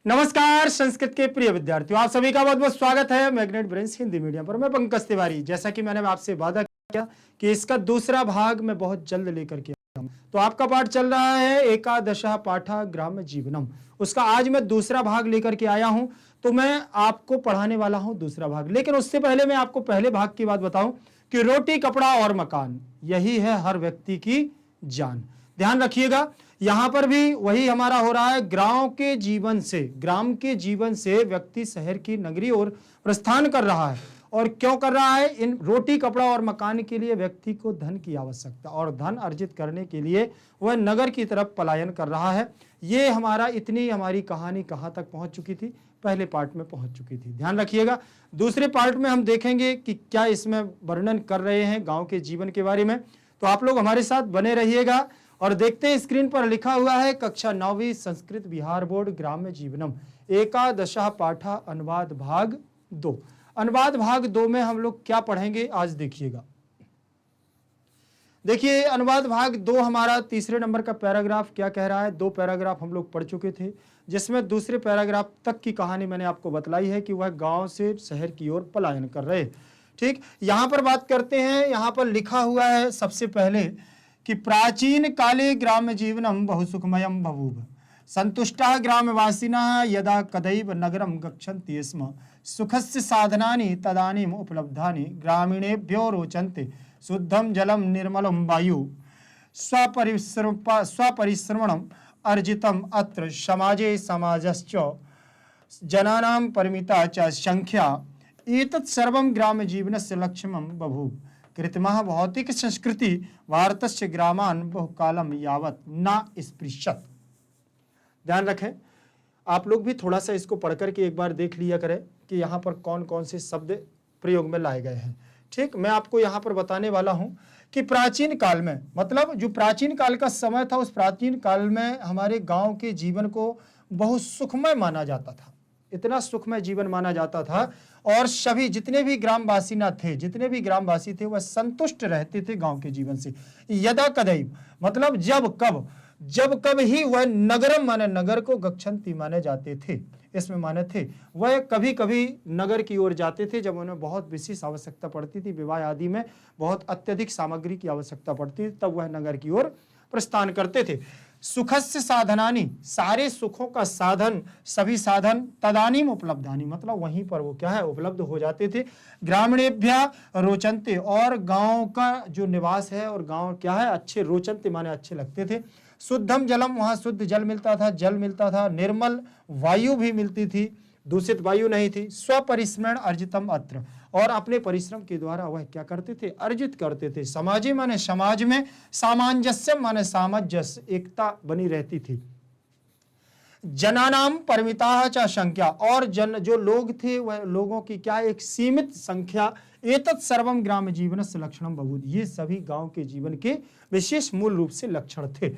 नमस्कार संस्कृत के प्रिय विद्यार्थियों, आप सभी का बहुत बहुत स्वागत है मैग्नेट ब्रेन्स हिंदी मीडियम पर। मैं पंकज तिवारी। जैसा कि मैंने आपसे वादा किया कि इसका दूसरा भाग मैं बहुत जल्द लेकर के आऊं, तो आपका पाठ चल रहा है एकादशः पाठः ग्राम्य जीवनम। उसका आज मैं दूसरा भाग लेकर के आया हूं, तो मैं आपको पढ़ाने वाला हूं दूसरा भाग। लेकिन उससे पहले मैं आपको पहले भाग की बात बताऊं कि रोटी, कपड़ा और मकान, यही है हर व्यक्ति की जान। ध्यान रखिएगा, यहां पर भी वही हमारा हो रहा है। ग्राम के जीवन से व्यक्ति शहर की नगरी और प्रस्थान कर रहा है। और क्यों कर रहा है? इन रोटी, कपड़ा और मकान के लिए व्यक्ति को धन की आवश्यकता, और धन अर्जित करने के लिए वह नगर की तरफ पलायन कर रहा है। ये हमारी कहानी कहां तक पहुंच चुकी थी? पहले पार्ट में पहुंच चुकी थी। ध्यान रखिएगा, दूसरे पार्ट में हम देखेंगे कि क्या इसमें वर्णन कर रहे हैं गांव के जीवन के बारे में। तो आप लोग हमारे साथ बने रहिएगा और देखते हैं। स्क्रीन पर लिखा हुआ है कक्षा 9वीं संस्कृत बिहार बोर्ड ग्राम्य जीवनम एकादशः पाठः अनुवाद भाग 2। अनुवाद भाग 2 में हम लोग क्या पढ़ेंगे आज देखिएगा। देखिए, अनुवाद भाग 2 हमारा तीसरे नंबर का पैराग्राफ क्या कह रहा है। 2 पैराग्राफ हम लोग पढ़ चुके थे, जिसमें दूसरे पैराग्राफ तक की कहानी मैंने आपको बतलाई है कि वह गांव से शहर की ओर पलायन कर रहे। ठीक, यहां पर बात करते हैं। यहां पर लिखा हुआ है सबसे पहले कि प्राचीन काले ग्राम्य जीवनम बहुसुखमयम बभूव संतुष्टाः ग्रामवासिनः यदा कदैव नगरं गच्छन्ति स्म सुखस्य साधनानि तदानीम् उपलब्धानि ग्रामीणेभ्यो रोचन्ते शुद्धं जलं निर्मलं वायु स्वपरिश्रमणम् अर्जितम् अत्र समाजे समाजश्च जनानां परिमिता च संख्या एतत् सर्वं ग्राम्य जीवनस्य लक्ष्यं बभूव कृतमः भौतिक संस्कृति भारतस्य ग्रामान बहुकालम यावत न स्पृशत। ध्यान रखें, आप लोग भी थोड़ा सा इसको पढ़ करके एक बार देख लिया करें कि यहाँ पर कौन कौन से शब्द प्रयोग में लाए गए हैं। ठीक, मैं आपको यहाँ पर बताने वाला हूँ कि प्राचीन काल में, मतलब जो प्राचीन काल का समय था, उस प्राचीन काल में हमारे गांव के जीवन को बहुत सुखमय माना जाता था। इतना सुखमय जीवन माना जाता था, और सभी जितने भी ग्रामवासी थे वह संतुष्ट रहते थे गांव के जीवन से। यदा कदैव मतलब जब कब ही वह नगरम माने नगर को, गच्छन्ति माने जाते थे, इसमें माने थे वह कभी कभी नगर की ओर जाते थे जब उन्हें बहुत विशेष आवश्यकता पड़ती थी, विवाह आदि में बहुत अत्यधिक सामग्री की आवश्यकता पड़ती थी, तब वह नगर की ओर प्रस्थान करते थे। सुखस्य साधनानि, सारे सुखों का साधन, सभी साधन तदानीम उपलब्धानि मतलब वहीं पर वो क्या है, उपलब्ध हो जाते थे। ग्रामीणेभ्य रोचन्ते, और गांव का जो निवास है और गांव क्या है, अच्छे, रोचन्ते माने अच्छे लगते थे। शुद्धम जलम, वहां शुद्ध जल मिलता था, निर्मल वायु भी मिलती थी, दूषित वायु नहीं थी। स्वपरिश्रमण अर्जितम अत्र, और अपने परिश्रम के द्वारा वह क्या करते थे, अर्जित करते थे। समाजे माने समाज में, सामंजस्य माने सामंजस्य, एकता बनी रहती थी। जनानाम परिमिता च संख्या, और जो लोग थे वह लोगों की क्या, एक सीमित संख्या। एतत् सर्वम ग्राम्य जीवनस्य लक्षणम बभूव, ये सभी गांव के जीवन के विशेष मूल रूप से लक्षण थे।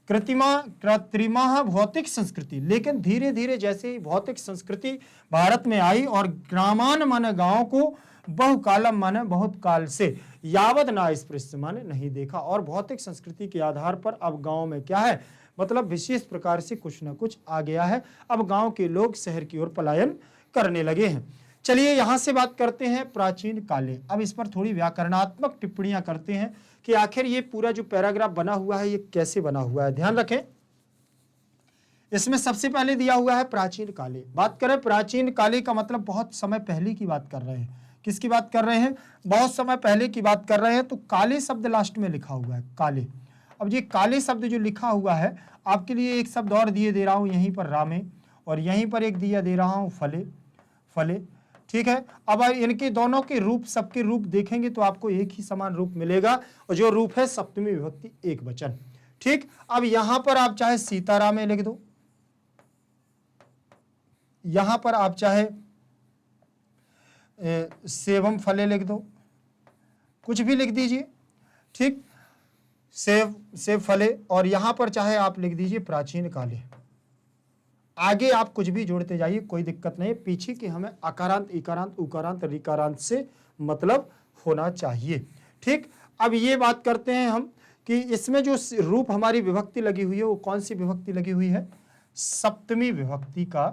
कृत्रिमा भौतिक संस्कृति, लेकिन धीरे धीरे जैसे ही भौतिक संस्कृति भारत में आई और ग्रामान माने गांव को, बहुकालम माने बहुत काल से, यावत ना स्पृश्य माने नहीं देखा, और भौतिक संस्कृति के आधार पर अब गांव में क्या है, मतलब विशेष प्रकार से कुछ ना कुछ आ गया है। अब गांव के लोग शहर की ओर पलायन करने लगे हैं। चलिए यहां से बात करते हैं प्राचीन काले। अब इस पर थोड़ी व्याकरणात्मक टिप्पणियां करते हैं कि आखिर ये पूरा जो पैराग्राफ बना हुआ है ये कैसे बना हुआ है। ध्यान रखें, इसमें सबसे पहले दिया हुआ है प्राचीन काले। बात करें प्राचीन काले का मतलब बहुत समय पहले की बात कर रहे हैं। किसकी बात कर रहे हैं? बहुत समय पहले की बात कर रहे हैं। तो काले शब्द लास्ट में लिखा हुआ है, काले। अब ये काले शब्द जो लिखा हुआ है, आपके लिए एक शब्द और दिए दे रहा हूं यहीं पर, रामे, और यहीं पर एक दिया दे रहा हूं फले। ठीक है, अब इनके दोनों के रूप, सबके रूप देखेंगे तो आपको एक ही समान रूप मिलेगा, और जो रूप है सप्तमी विभक्ति एक वचन। ठीक, अब यहां पर आप चाहे सीतारामे लिख दो, यहां पर आप चाहे सेवम फले लिख दो, कुछ भी लिख दीजिए। ठीक, सेव फले, और यहां पर चाहे आप लिख दीजिए प्राचीन काले। आगे आप कुछ भी जोड़ते जाइए, कोई दिक्कत नहीं। पीछे की हमें अकारांत, इकारांत, उकारांत, रिकारांत से मतलब होना चाहिए। ठीक, अब ये बात करते हैं हम कि इसमें जो रूप हमारी विभक्ति लगी हुई है वो कौन सी विभक्ति लगी हुई है? सप्तमी विभक्ति का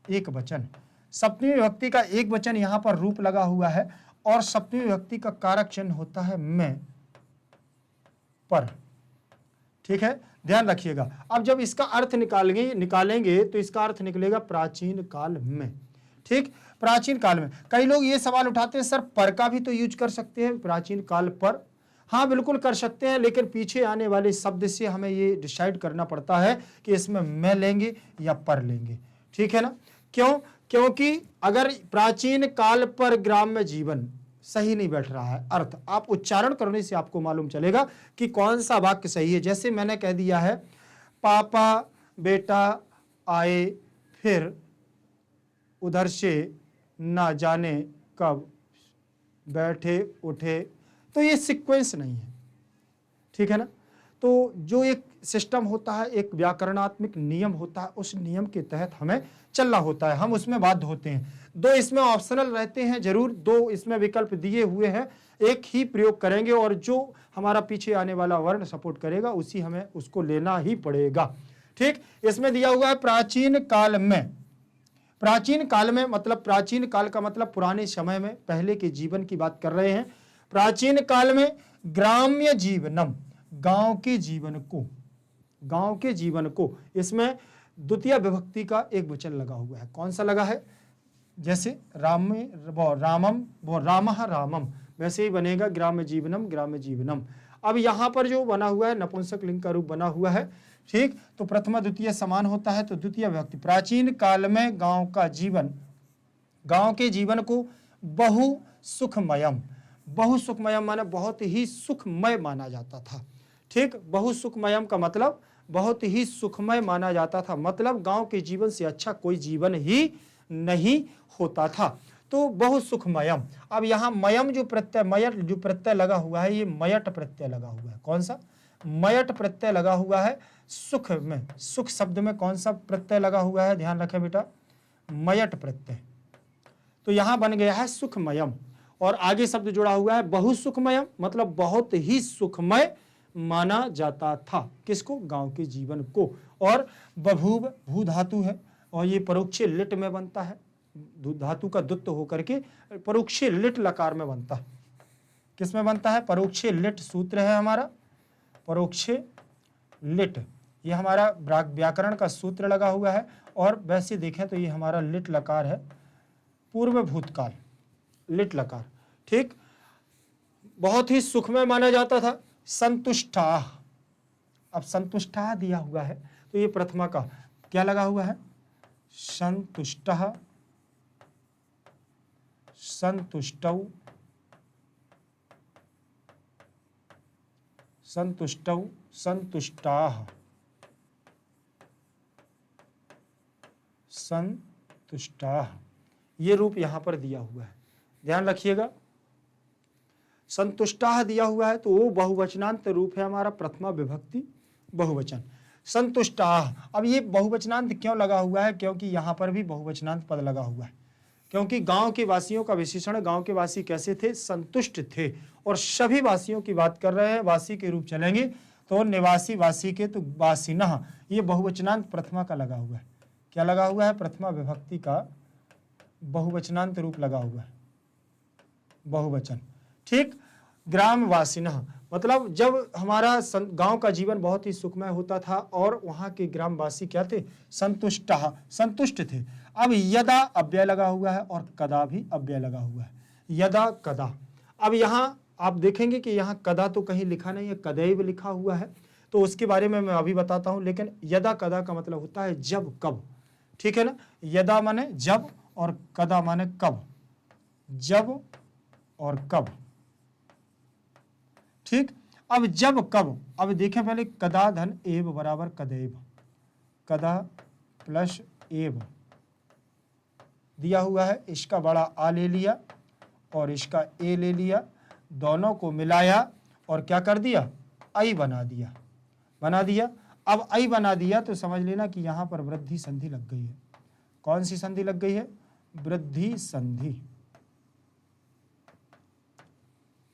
एक वचन। सप्तमी विभक्ति का एक वचन यहां पर रूप लगा हुआ है और सप्तमी विभक्ति का कारक चिन्ह होता है में, पर। ठीक है, ध्यान रखिएगा। अब जब इसका अर्थ निकालेंगे तो इसका अर्थ निकलेगा प्राचीन काल में। ठीक, प्राचीन काल में। कई लोग ये सवाल उठाते हैं, सर पर का भी तो यूज कर सकते हैं प्राचीन काल पर। हाँ, बिल्कुल कर सकते हैं, लेकिन पीछे आने वाले शब्द से हमें ये डिसाइड करना पड़ता है कि इसमें मैं लेंगे या पर लेंगे। ठीक है ना? क्यों? क्योंकि अगर प्राचीन काल पर ग्राम्य जीवन सही नहीं बैठ रहा है अर्थ, आप उच्चारण करने से आपको मालूम चलेगा कि कौन सा वाक्य सही है। जैसे मैंने कह दिया है, पापा बेटा आए फिर उधर से ना जाने कब बैठे उठे, तो ये सीक्वेंस नहीं है। ठीक है ना? तो जो एक सिस्टम होता है, एक व्याकरणात्मक नियम होता है, उस नियम के तहत हमें चलना होता है, हम उसमें बाध्य होते हैं। दो इसमें ऑप्शनल रहते हैं, जरूर दो इसमें विकल्प दिए हुए हैं, एक ही प्रयोग करेंगे और जो हमारा पीछे आने वाला वर्ण सपोर्ट करेगा उसी हमें उसको लेना ही पड़ेगा। ठीक, इसमें दिया हुआ है प्राचीन काल में। प्राचीन काल में मतलब, प्राचीन काल का मतलब पुराने समय में, पहले के जीवन की बात कर रहे हैं। प्राचीन काल में ग्राम्य जीवनम, गांव के जीवन को, गांव के जीवन को, इसमें द्वितीय विभक्ति का एक वचन लगा हुआ है। कौन सा लगा है? जैसे रामम रामः रामम, वैसे ही बनेगा ग्राम्य जीवनम ग्राम्य जीवनम। अब यहां पर जो बना हुआ है नपुंसक लिंग का रूप बना हुआ है। ठीक, तो प्रथमा द्वितीय समान होता है, तो द्वितीय विभक्ति। प्राचीन काल में गांव का जीवन, गांव के जीवन को बहु सुखमयम, बहु सुखमयम माने बहुत ही सुखमय माना जाता था। ठीक, बहु सुखमयम का मतलब बहुत ही सुखमय माना जाता था, मतलब गांव के जीवन से अच्छा कोई जीवन ही नहीं होता था, तो बहुत सुखमयम। अब यहाँ मयम जो प्रत्यय, मयट जो प्रत्यय लगा हुआ है, ये मयट प्रत्यय लगा हुआ है। कौन सा? मयट प्रत्यय लगा हुआ है। सुख में, सुख शब्द में कौन सा प्रत्यय लगा हुआ है? ध्यान रखें बेटा, मयट प्रत्यय। तो यहां बन गया है सुखमयम, और आगे शब्द जुड़ा हुआ है बहु सुखमयम, मतलब बहुत ही सुखमय माना जाता था। किसको? गांव के जीवन को। और बभूव भू धातु है और ये परोक्षे लिट में बनता है, धातु का दुत्त होकर के परोक्षे लिट लकार में बनता है। किस में बनता है? परोक्षे लिट सूत्र है हमारा, परोक्षे लिट, ये हमारा व्याकरण का सूत्र लगा हुआ है। और वैसे देखें तो ये हमारा लिट लकार है, पूर्व भूतकाल लिट लकार। ठीक, बहुत ही सुखमय माना जाता था। संतुष्टाः, अब संतुष्टाः दिया हुआ है तो ये प्रथमा का क्या लगा हुआ है? संतुष्टः, संतुष्टौ, संतुष्टौ, संतुष्टाः, संतुष्टाः, ये रूप यहां पर दिया हुआ है, ध्यान रखिएगा। संतुष्टाः दिया हुआ है तो वो बहुवचनांत रूप है हमारा, प्रथमा विभक्ति बहुवचन। संतुष्टाः, अब ये बहुवचनांत क्यों लगा हुआ है? क्योंकि यहां पर भी बहुवचनांत पद लगा हुआ है, क्योंकि गांव के वासियों का विशेषण, गांव के वासी कैसे थे? संतुष्ट थे। और सभी वासियों की बात कर रहे हैं, वासी के रूप चलेंगे तो निवासी, वासी के तो वासिनः, ये बहुवचनांत प्रथमा का लगा हुआ है। क्या लगा हुआ है? प्रथमा विभक्ति का बहुवचनांत रूप लगा हुआ है, बहुवचन। ठीक, ग्रामवासिनः, मतलब जब हमारा गांव का जीवन बहुत ही सुखमय होता था और वहां के ग्रामवासी क्या थे? संतुष्टः, संतुष्ट थे। अब यदा अव्यय लगा हुआ है और कदा भी अव्यय लगा हुआ है, यदा कदा। अब यहां आप देखेंगे कि यहां कदा तो कहीं लिखा नहीं है, कदैव लिखा हुआ है, तो उसके बारे में मैं अभी बताता हूं। लेकिन यदा कदा का मतलब होता है जब कब। ठीक है ना? यदा माने जब और कदा माने कब, जब और कब। ठीक, अब जब कब, अब देखें पहले, कदा धन एव बराबर कदैव, कदा प्लस एव दिया हुआ है, इसका बड़ा आ ले लिया और इसका ए ले लिया, दोनों को मिलाया और क्या कर दिया? आई बना दिया, बना दिया। अब आई बना दिया तो समझ लेना कि यहां पर वृद्धि संधि लग गई है। कौन सी संधि लग गई है? वृद्धि संधि,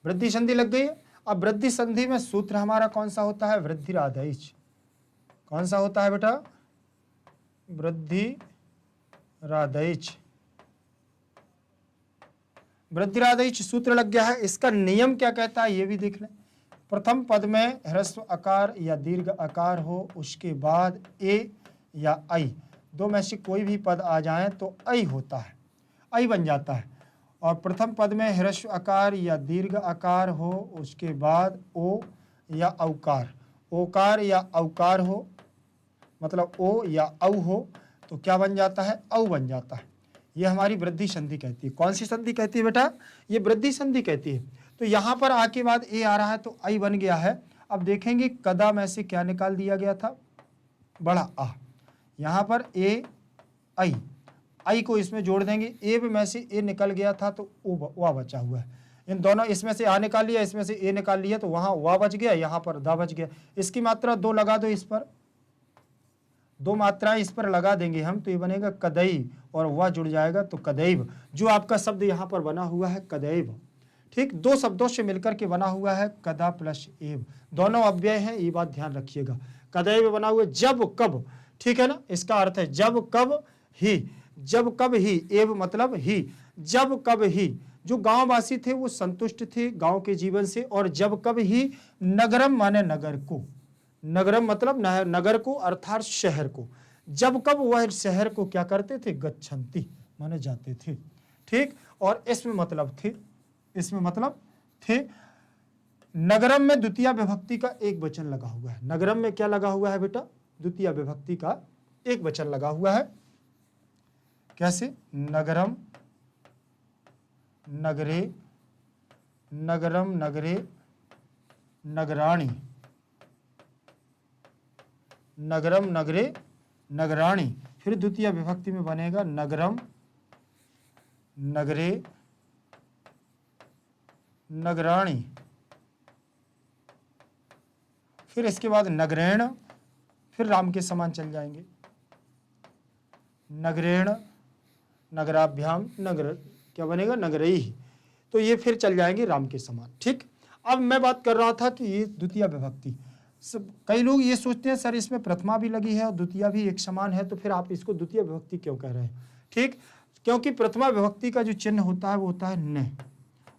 वृद्धि संधि लग गई है। अब वृद्धि संधि में सूत्र हमारा कौन सा होता है? वृद्धिरादेश। कौन सा होता है बेटा? वृद्धिरादैच। वृद्धिरादैच सूत्र लग गया है। इसका नियम क्या कहता है ये भी देख लें। प्रथम पद में ह्रस्व आकार या दीर्घ आकार हो, उसके बाद ए या आई, दो में से कोई भी पद आ जाए तो ऐ होता है, ऐ बन जाता है। और प्रथम पद में ह्रस्व आकार या दीर्घ आकार हो, उसके बाद ओ या औकार, ओकार या औकार हो, मतलब ओ या औ हो, तो क्या बन जाता है, औ बन जाता है। ये हमारी वृद्धि संधि कहती है। कौन सी संधि कहती है बेटा, ये वृद्धि संधि कहती है। तो यहाँ पर आके बाद ए आ रहा है तो ऐ बन गया है। अब देखेंगे कदा में से क्या निकाल दिया गया था, बड़ा आ, यहाँ पर ए ऐ, ऐ को इसमें जोड़ देंगे, ए में से ए निकल गया था तो ओ वा बचा हुआ है। इन दोनों, इसमें से आ निकाल लिया, इसमें से ए निकाल लिया, तो वहाँ वा बच गया, यहाँ पर दा बच गया। इसकी मात्रा 2 लगा दो, इस पर 2 मात्राएं इस पर लगा देंगे हम, तो ये बनेगा कदैव, और वह जुड़ जाएगा तो कदैव। जो आपका शब्द यहाँ पर बना हुआ है कदैव, ठीक, 2 शब्दों से मिलकर के बना हुआ है कदा प्लस एव, दोनों अव्यय हैं, ये बात ध्यान रखिएगा। कदैव बना हुआ जब कब, ठीक है ना, इसका अर्थ है जब कब ही, जब कब ही, एव मतलब ही, जब कब ही। जो गांववासी थे वो संतुष्ट थे गांव के जीवन से, और जब कब ही नगरम माने नगर को, नगरम मतलब नगर को अर्थात शहर को, जब कब वह शहर को क्या करते थे, गच्छन्ति माने जाते थे, ठीक। और इसमें मतलब थे, इसमें मतलब थे। नगरम में द्वितीय विभक्ति का एक वचन लगा हुआ है। नगरम में क्या लगा हुआ है बेटा, द्वितीय विभक्ति का एक वचन लगा हुआ है। कैसे, नगरम नगरे, नगरम नगरे, नगराणी, नगरम नगरे नगराणी। फिर द्वितीय विभक्ति में बनेगा नगरम नगरे नगराणी, फिर इसके बाद नगरेण, फिर राम के समान चल जाएंगे, नगरेण, नगराभ्याम, नगर क्या बनेगा, नगरई। तो ये फिर चल जाएंगे राम के समान, ठीक। अब मैं बात कर रहा था कि ये द्वितीय विभक्ति, सब कई लोग ये सोचते हैं सर इसमें प्रथमा भी लगी है और द्वितीय भी एक समान है, तो फिर आप इसको द्वितीय विभक्ति क्यों कह रहे हैं, ठीक। क्योंकि प्रथमा विभक्ति का जो चिन्ह होता है वो होता है न,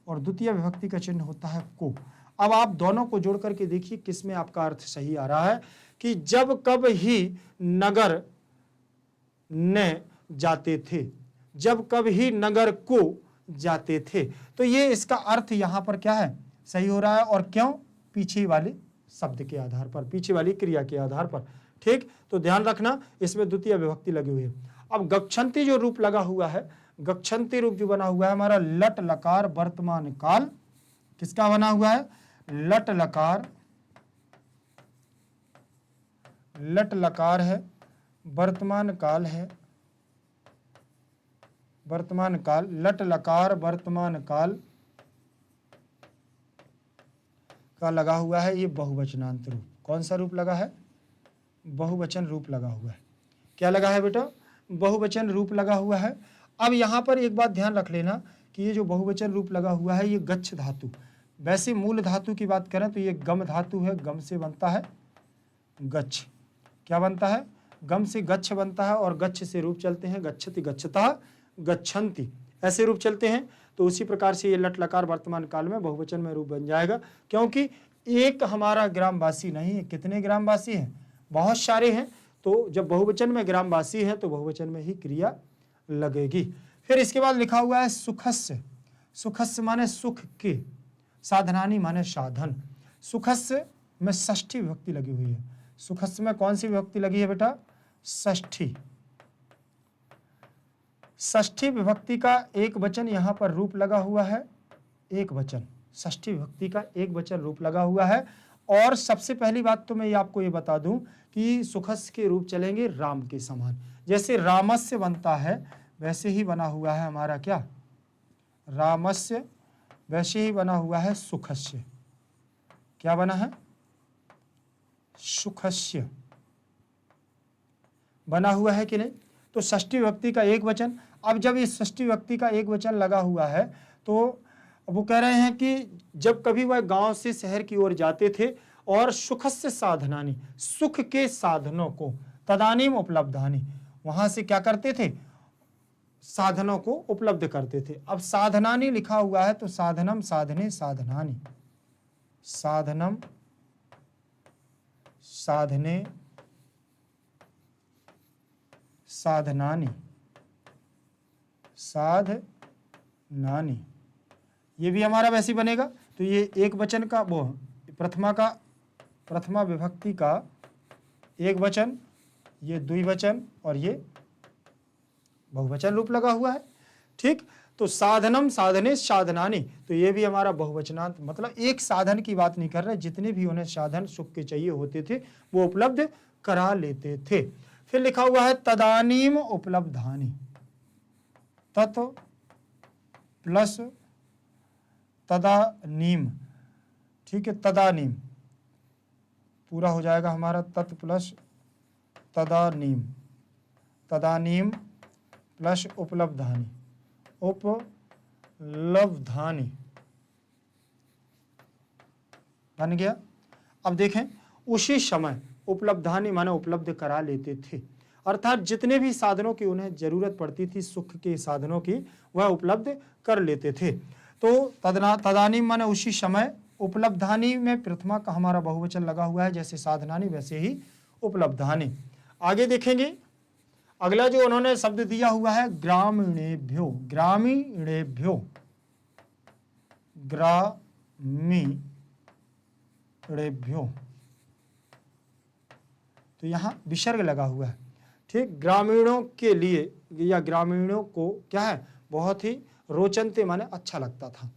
और द्वितीय विभक्ति का चिन्ह होता है को। अब आप दोनों को जोड़ करके देखिए किसमें आपका अर्थ सही आ रहा है कि जब कब ही नगर ने जाते थे, जब कब ही नगर को जाते थे। तो ये इसका अर्थ यहां पर क्या है, सही हो रहा है। और क्यों, पीछे वाले शब्द के आधार पर, पीछे वाली क्रिया के आधार पर, ठीक। तो ध्यान रखना इसमें द्वितीय विभक्ति लगी हुई है। अब गच्छन्ति जो रूप लगा हुआ है, गच्छन्ति रूप जो बना हुआ है हमारा लट लकार वर्तमान काल, किसका बना हुआ है, लट लकार, लट लकार है, वर्तमान काल है, वर्तमान काल, लट लकार वर्तमान काल का लगा हुआ है ये बहुवचनांत रूप। कौन सा रूप लगा है, बहुवचन रूप लगा हुआ है। क्या लगा है बेटा, बहुवचन रूप लगा हुआ है। अब यहाँ पर एक बात ध्यान रख लेना कि ये जो बहुवचन रूप लगा हुआ है ये गच्छ धातु, वैसे मूल धातु की बात करें तो ये गम धातु है, गम से बनता है गच्छ, क्या बनता है, गम से गच्छ बनता है, और गच्छ से रूप चलते हैं गच्छति गच्छतः गच्छन्ति, ऐसे रूप चलते हैं। तो उसी प्रकार से ये लट लकार वर्तमान काल में बहुवचन में रूप बन जाएगा, क्योंकि एक हमारा ग्रामवासी नहीं है, कितने ग्रामवासी हैं, बहुत सारे हैं। तो जब बहुवचन में ग्रामवासी है तो बहुवचन में ही क्रिया लगेगी। फिर इसके बाद लिखा हुआ है सुखस्य, सुखस्य माने सुख के, साधनानी माने साधन। सुखस्य में षष्ठी विभक्ति लगी हुई है। सुखस्य में कौन सी विभक्ति लगी है बेटा, षष्ठी। षष्ठी विभक्ति का एक वचन यहाँ पर रूप लगा हुआ है, एक वचन, षष्ठी विभक्ति का एक वचन रूप लगा हुआ है। और सबसे पहली बात तो मैं ये आपको ये बता दूं कि सुखस्य के रूप चलेंगे राम के समान। जैसे रामस्य बनता है वैसे ही बना हुआ है हमारा क्या, रामस्य, वैसे ही बना हुआ है सुखस्य। क्या बना है, सुखस्य बना हुआ है कि नहीं। तो षष्ठी विभक्ति का एक वचन। अब जब इस षष्ठी विभक्ति का एक वचन लगा हुआ है तो वो कह रहे हैं कि जब कभी वह गांव से शहर की ओर जाते थे और सुखस्य साधनानी, सुख के साधनों को, तदानीम उपलब्धानी, वहां से क्या करते थे, साधनों को उपलब्ध करते थे। अब साधनानि लिखा हुआ है तो साधनम साधने साधनानि, साधनम साधने साधनानि, साधनानि, ये भी हमारा वैसे ही बनेगा। तो ये एक वचन का वो प्रथमा विभक्ति का एक वचन, ये द्विवचन और ये बहुवचन रूप लगा हुआ है। ठीक, तो साधनम साधने साधनानि, तो ये भी हमारा बहुवचनांत, मतलब एक साधन की बात नहीं कर रहे, जितने भी उन्हें साधन सुख के चाहिए होते थे वो उपलब्ध करा लेते थे। फिर लिखा हुआ है तदानीम उपलब्धानि, तत् प्लस तदानीम, ठीक है, तदानीम पूरा हो जाएगा हमारा, तत् प्लस तदानीम, तदानीम प्लस उपलब्धानि, उपलब्धानि बन गया। अब देखें, उसी समय उपलब्धानि माने उपलब्ध करा लेते थे, अर्थात जितने भी साधनों की उन्हें जरूरत पड़ती थी, सुख के साधनों की, वह उपलब्ध कर लेते थे। तो तदानीम माने उसी समय, उपलब्धानि में प्रथमा का हमारा बहुवचन लगा हुआ है, जैसे साधनानि वैसे ही उपलब्धानि। आगे देखेंगे, अगला जो उन्होंने शब्द दिया हुआ है ग्रामीणेभ्यो, ग्रामीणेभ्यो, ग्रामीणेभ्यो, तो यहां विसर्ग लगा हुआ है। ठीक, ग्रामीणों के लिए या ग्रामीणों को क्या है, बहुत ही रोचनते माने अच्छा लगता था।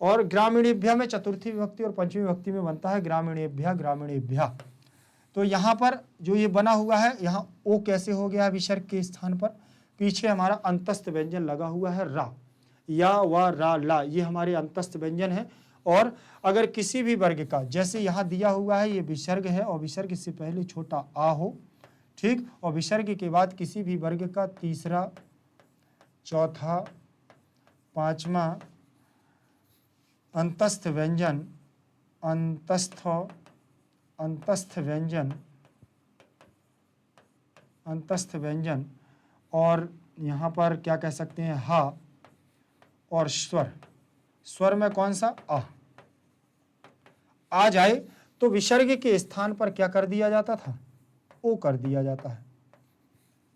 और ग्रामीणेभ्य में चतुर्थी विभक्ति और पंचमी विभक्ति में बनता है ग्रामीणेभ्य, ग्रामीणेभ्य। तो यहाँ पर जो ये बना हुआ है, यहाँ ओ कैसे हो गया विसर्ग के स्थान पर, पीछे हमारा अंतस्थ व्यंजन लगा हुआ है रा, या व रा ला, ये हमारे अंतस्थ व्यंजन है। और अगर किसी भी वर्ग का, जैसे यहाँ दिया हुआ है ये विसर्ग है और विसर्ग से पहले छोटा आ हो, ठीक, और विसर्ग के बाद किसी भी वर्ग का तीसरा, चौथा, पांचवा अंतस्थ व्यंजन, अंतस्थ व्यंजन और यहाँ पर क्या कह सकते हैं हा, और स्वर में कौन सा आ जाए तो विसर्ग के स्थान पर क्या कर दिया जाता था, ओ कर दिया जाता है।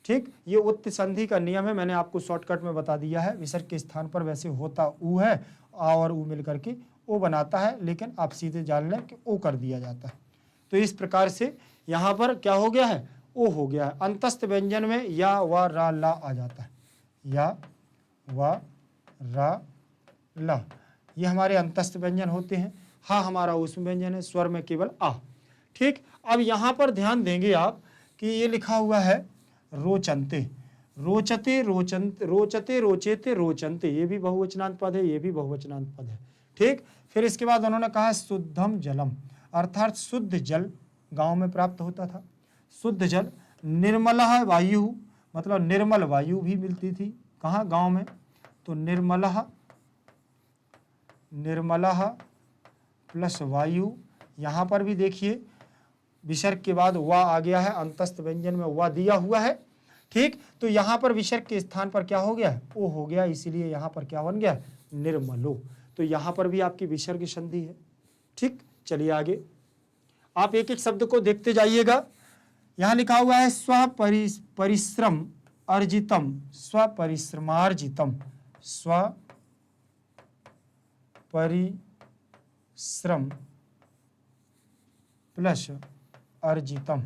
ठीक, ये उत्त संधि का नियम है, मैंने आपको शॉर्टकट में बता दिया है। विसर्ग के स्थान पर वैसे होता ऊ है, आ और ऊ मिलकर के ओ बनाता है, लेकिन आप सीधे जान लें कि ओ कर दिया जाता है। तो इस प्रकार से यहाँ पर क्या हो गया है, ओ हो गया है। अंतस्थ व्यंजन में या व रा ला आ जाता है, या व रा ला, ये हमारे अंतस्थ व्यंजन होते हैं। हाँ हमारा उसमें व्यंजन है, स्वर में केवल आ। ठीक, अब यहाँ पर ध्यान देंगे आप कि ये लिखा हुआ है रोचनते, रोचते, रोचनते, रोचते, रोचेते, रोचनते, ये भी बहुवचनांत पद है, ये भी बहुवचनांत पद है। ठीक, फिर इसके बाद उन्होंने कहा शुद्धम जलम, अर्थात शुद्ध जल गांव में प्राप्त होता था, शुद्ध जल। निर्मलः वायु, मतलब निर्मल वायु भी मिलती थी, कहाँ, गांव में। तो निर्मलः, निर्मलः प्लस वायु, यहाँ पर भी देखिए विसर्ग के बाद वा आ गया है, अंतस्थ व्यंजन में वा दिया हुआ है। ठीक, तो यहाँ पर विसर्ग के स्थान पर क्या हो गया, ओ हो गया, इसीलिए यहाँ पर क्या बन गया, निर्मलो। तो यहाँ पर भी आपकी विसर्ग संधि है। ठीक, चलिए आगे आप एक एक शब्द को देखते जाइएगा। यहाँ लिखा हुआ है स्वपरिश्रम अर्जितम, स्वपरिश्रमार्जितम, स्वपरिश्रम प्लस अर्जितम,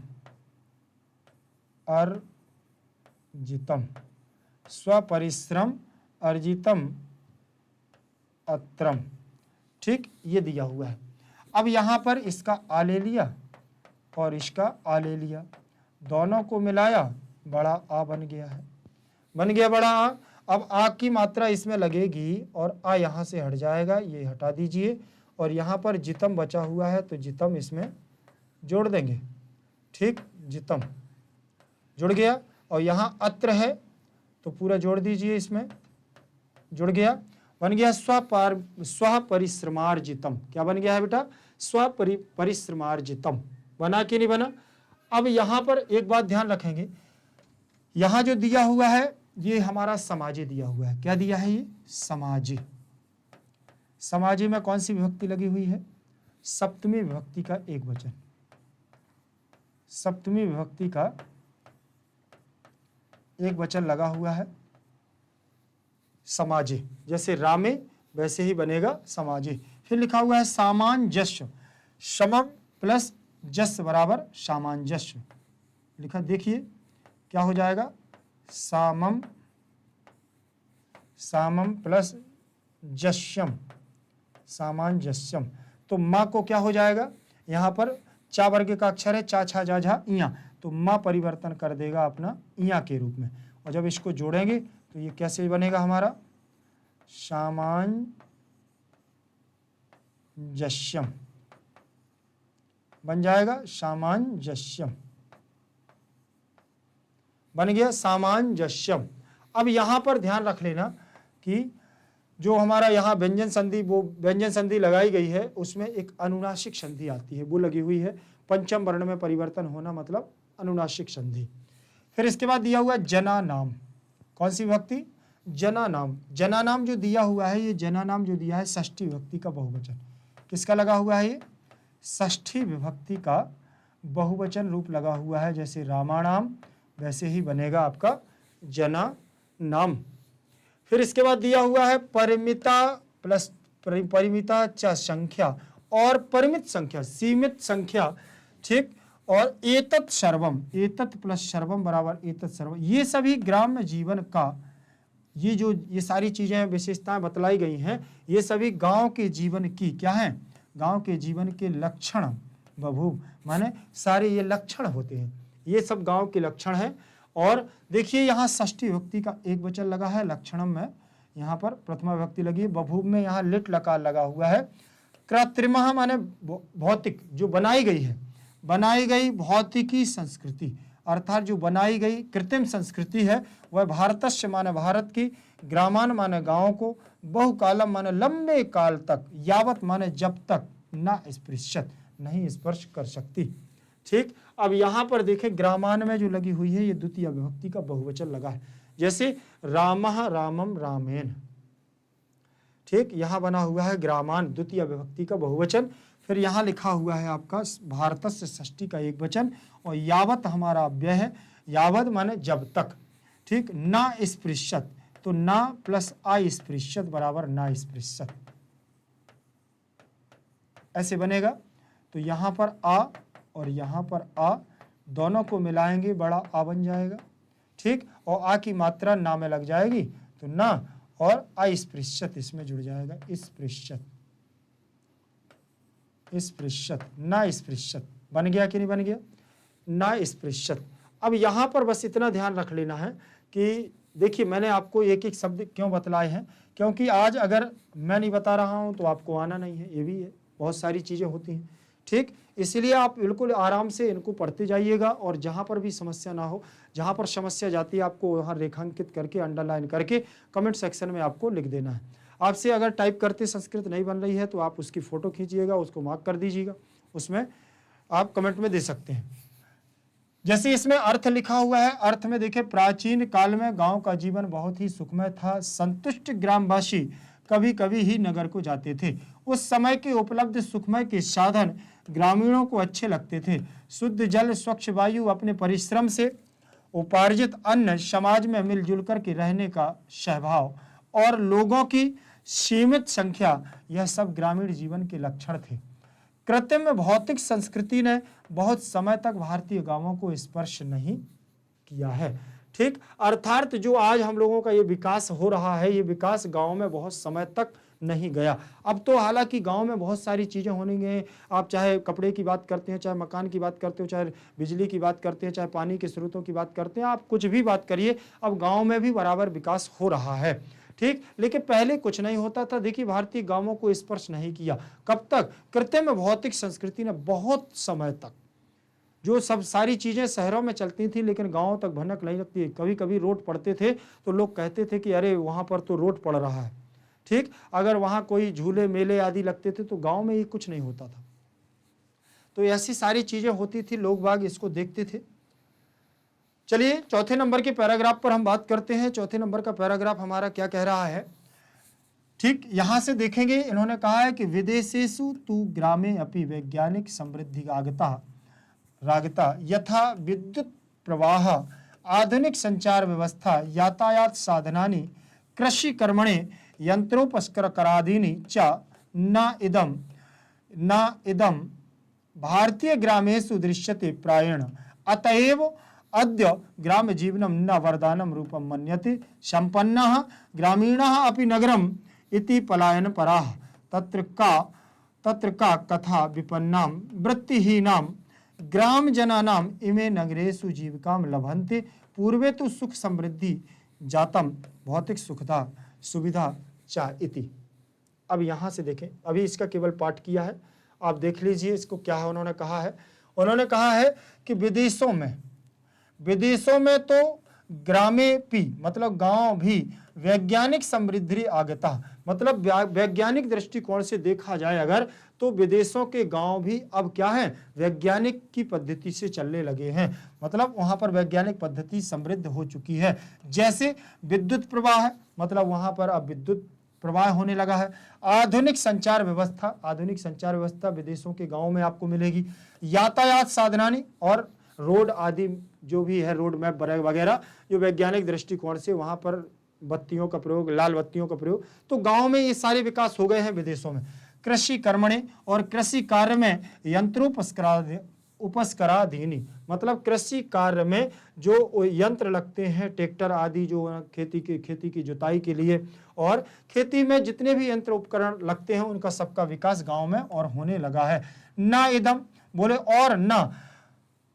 अर्जितम, स्वपरिश्रम अर्जितम अत्रम। ठीक, ये दिया हुआ है। अब यहाँ पर इसका आ ले लिया और इसका आ ले लिया, दोनों को मिलाया, बड़ा आ बन गया है, बन गया बड़ा आ। अब आ की मात्रा इसमें लगेगी और आ यहाँ से हट जाएगा, ये हटा दीजिए, और यहाँ पर जितम बचा हुआ है तो जितम इसमें जोड़ देंगे। ठीक, जितम जुड़ गया, और यहाँ अत्र है तो पूरा जोड़ दीजिए, इसमें जुड़ गया, बन गया स्वपरिश्रमार्जितम। क्या बन गया है बेटा, स्वपरिश्रमार्जितम। बना कि नहीं बना। अब यहाँ पर एक बात ध्यान रखेंगे, यहां जो दिया हुआ है ये हमारा समाजी दिया हुआ है। क्या दिया है? ये समाजी। समाजी में कौन सी विभक्ति लगी हुई है? सप्तमी विभक्ति का एक वचन। सप्तमी विभक्ति का एक वचन लगा हुआ है समाजी। जैसे रामे वैसे ही बनेगा समाजी। फिर लिखा हुआ है सामंजस्य। समम प्लस जस बराबर सामंजस्य लिखा। देखिए क्या हो जाएगा? सामम प्लस जस्यम, सामंजस्यम। तो माँ को क्या हो जाएगा? यहाँ पर चा वर्ग का अक्षर है, चा छा जा झा इया, तो माँ परिवर्तन कर देगा अपना इया के रूप में। और जब इसको जोड़ेंगे तो ये कैसे बनेगा हमारा? सामंजस्यम बन जाएगा। सामंजस्यम बन गया, सामंजस्यम। अब यहां पर ध्यान रख लेना कि जो हमारा यहाँ व्यंजन संधि, वो व्यंजन संधि लगाई गई है उसमें एक अनुनासिक संधि आती है, वो लगी हुई है। पंचम वर्ण में परिवर्तन होना मतलब अनुनासिक संधि। फिर इसके बाद दिया हुआ जना नाम। कौन सी विभक्ति? जना नाम। जना नाम जो दिया हुआ है, ये जना नाम जो दिया है षष्ठी विभक्ति का बहुवचन। किसका लगा हुआ है? ये षष्ठी विभक्ति का बहुवचन रूप लगा हुआ है। जैसे रामाणाम वैसे ही बनेगा आपका जना नाम। फिर इसके बाद दिया हुआ है परिमिता प्लस परिमिता च संख्या और परिमित संख्या, सीमित संख्या, ठीक। और एतत् सर्वम, एतत् प्लस सर्वम बराबर एतत् सर्वम। ये सभी ग्राम्य जीवन का, ये सारी चीजें विशेषताएं बतलाई गई हैं, ये सभी गांव के जीवन की क्या हैं? गांव के जीवन के लक्षण बभूव, माने सारे ये लक्षण होते हैं, ये सब गांव के लक्षण हैं। और देखिए यहाँ षष्ठी विभक्ति का एक वचन लगा है, लक्षणम में यहाँ पर प्रथमा विभक्ति लगी है, बभूव में यहाँ लिट लकार लगा हुआ है। कृत्रिमः माने भौतिक, जो बनाई गई है, बनाई गई भौतिकी संस्कृति, अर्थात जो बनाई गई कृत्रिम संस्कृति है वह भारतस्य माने भारत की, ग्रामान माने गाँव को, बहुकालम माने लंबे काल तक, यावत माने जब तक, न स्पृश्यत नहीं स्पर्श कर सकती, ठीक। अब यहाँ पर देखें ग्रामान में जो लगी हुई है ये द्वितीय विभक्ति का बहुवचन लगा है। जैसे रामः रामम रामेन, ठीक, यहाँ बना हुआ है ग्रामान द्वितीय विभक्ति का बहुवचन। फिर यहाँ लिखा हुआ है आपका भारतस्य षष्ठी का एक वचन, और यावत हमारा अव्यय है, यावत माने जब तक, ठीक। ना स्पृश्यत, तो ना प्लस अस्पृश्यत बराबर ना स्पृश्यत ऐसे बनेगा। तो यहाँ पर आ और यहाँ पर आ दोनों को मिलाएंगे बड़ा आ बन जाएगा, ठीक। और आ की मात्रा ना में लग जाएगी तो ना, और अस्पृश्यत इसमें जुड़ जाएगा, स्पृश्यत, स्पृश्यत, ना स्पृश्यत बन गया कि नहीं बन गया? ना स्पृश्यत। अब यहाँ पर बस इतना ध्यान रख लेना है कि देखिए मैंने आपको एक एक शब्द क्यों बतलाए हैं, क्योंकि आज अगर मैं नहीं बता रहा हूँ तो आपको आना नहीं है, ये भी है, बहुत सारी चीज़ें होती हैं, ठीक। इसलिए आप बिल्कुल आराम से इनको पढ़ते जाइएगा, और जहाँ पर भी समस्या ना हो, जहाँ पर समस्या जाती है आपको वहाँ रेखांकित करके अंडरलाइन करके कमेंट सेक्शन में आपको लिख देना है। आपसे अगर टाइप करते संस्कृत नहीं बन रही है तो आप उसकी फ़ोटो खींचिएगा, उसको मार्क कर दीजिएगा, उसमें आप कमेंट में दे सकते हैं। जैसे इसमें अर्थ लिखा हुआ है, अर्थ में देखिए प्राचीन काल में गांव का जीवन बहुत ही सुखमय था, संतुष्ट ग्रामवासी कभी कभी ही नगर को जाते थे। उस समय के उपलब्ध सुखमय के साधन ग्रामीणों को अच्छे लगते थे। शुद्ध जल, स्वच्छ वायु, अपने परिश्रम से उपार्जित अन्न, समाज में मिलजुल कर के रहने का स्वभाव और लोगों की सीमित संख्या, यह सब ग्रामीण जीवन के लक्षण थे। कृत्रिम भौतिक संस्कृति ने बहुत समय तक भारतीय गांवों को स्पर्श नहीं किया है, ठीक। अर्थात जो आज हम लोगों का ये विकास हो रहा है, ये विकास गांव में बहुत समय तक नहीं गया। अब तो हालांकि गांव में बहुत सारी चीज़ें होने गई, आप चाहे कपड़े की बात करते हैं, चाहे मकान की बात करते हो, चाहे बिजली की बात करते हैं, चाहे पानी के स्रोतों की बात करते हैं, आप कुछ भी बात करिए, अब गाँव में भी बराबर विकास हो रहा है, ठीक। लेकिन पहले कुछ नहीं होता था। देखिए भारतीय गांवों को स्पर्श नहीं किया, कब तक? कृत्रिम भौतिक संस्कृति ने बहुत समय तक, जो सब सारी चीज़ें शहरों में चलती थी लेकिन गांवों तक भनक नहीं लगती है। कभी कभी रोड पड़ते थे तो लोग कहते थे कि अरे वहाँ पर तो रोड पड़ रहा है, ठीक। अगर वहाँ कोई झूले मेले आदि लगते थे तो गांव में ये कुछ नहीं होता था। तो ऐसी सारी चीज़ें होती थी, लोग बाग इसको देखते थे। चलिए चौथे नंबर के पैराग्राफ पर हम बात करते हैं। चौथे नंबर का पैराग्राफ हमारा क्या कह रहा है, ठीक यहां से देखेंगे। इन्होंने कहा है कि विदेशेषु तु ग्रामे अपि वैज्ञानिक समृद्धि रागता यथा विद्युत प्रवाह आधुनिक संचार व्यवस्था यातायात साधनानि कृषि कर्मणे यंत्रोपस्करादीनि च न इदम भारतीय ग्रामेषु दृश्यते प्रायेण अतएव अद्य ग्राम जीवनम न वरदानम रूपम मन्यते संपन्नः ग्रामीणः अपि नगरम इति पलायन पराः तत्र का कथा विपन्नां वृत्तिहीनां ग्राम जनानाम इमे नगरेषु जीविकाम लभन्ते पूर्वे तो सुख समृद्धि जातम भौतिक सुखदा सुविधा चा इति। अब यहाँ से देखें, अभी इसका केवल पाठ किया है, आप देख लीजिए इसको क्या है। उन्होंने कहा है कि विदेशों में तो ग्रामे भी मतलब गांव भी वैज्ञानिक समृद्धि आगता, मतलब वैज्ञानिक दृष्टिकोण से देखा जाए अगर तो विदेशों के गांव भी अब क्या है, वैज्ञानिक की पद्धति से चलने लगे हैं। मतलब वहां पर वैज्ञानिक पद्धति समृद्ध हो चुकी है। जैसे विद्युत प्रवाह है, मतलब वहां पर अब विद्युत प्रवाह होने लगा है। आधुनिक संचार व्यवस्था विदेशों के गांव में आपको मिलेगी। यातायात साधनानी और रोड आदि जो भी है, रोड मैप वगैरह जो वैज्ञानिक दृष्टिकोण से वहां पर बत्तियों का प्रयोग, लाल बत्तियों का प्रयोग, तो गांव में ये सारे विकास हो गए हैं विदेशों में। कृषि कर्मणे और कृषि कार्य में उपस्कराधीनी, मतलब कृषि कार्य में जो यंत्र लगते हैं, ट्रैक्टर आदि जो खेती की जुताई के लिए, और खेती में जितने भी यंत्र उपकरण लगते हैं उनका सबका विकास गांव में और होने लगा है। ना इदम बोले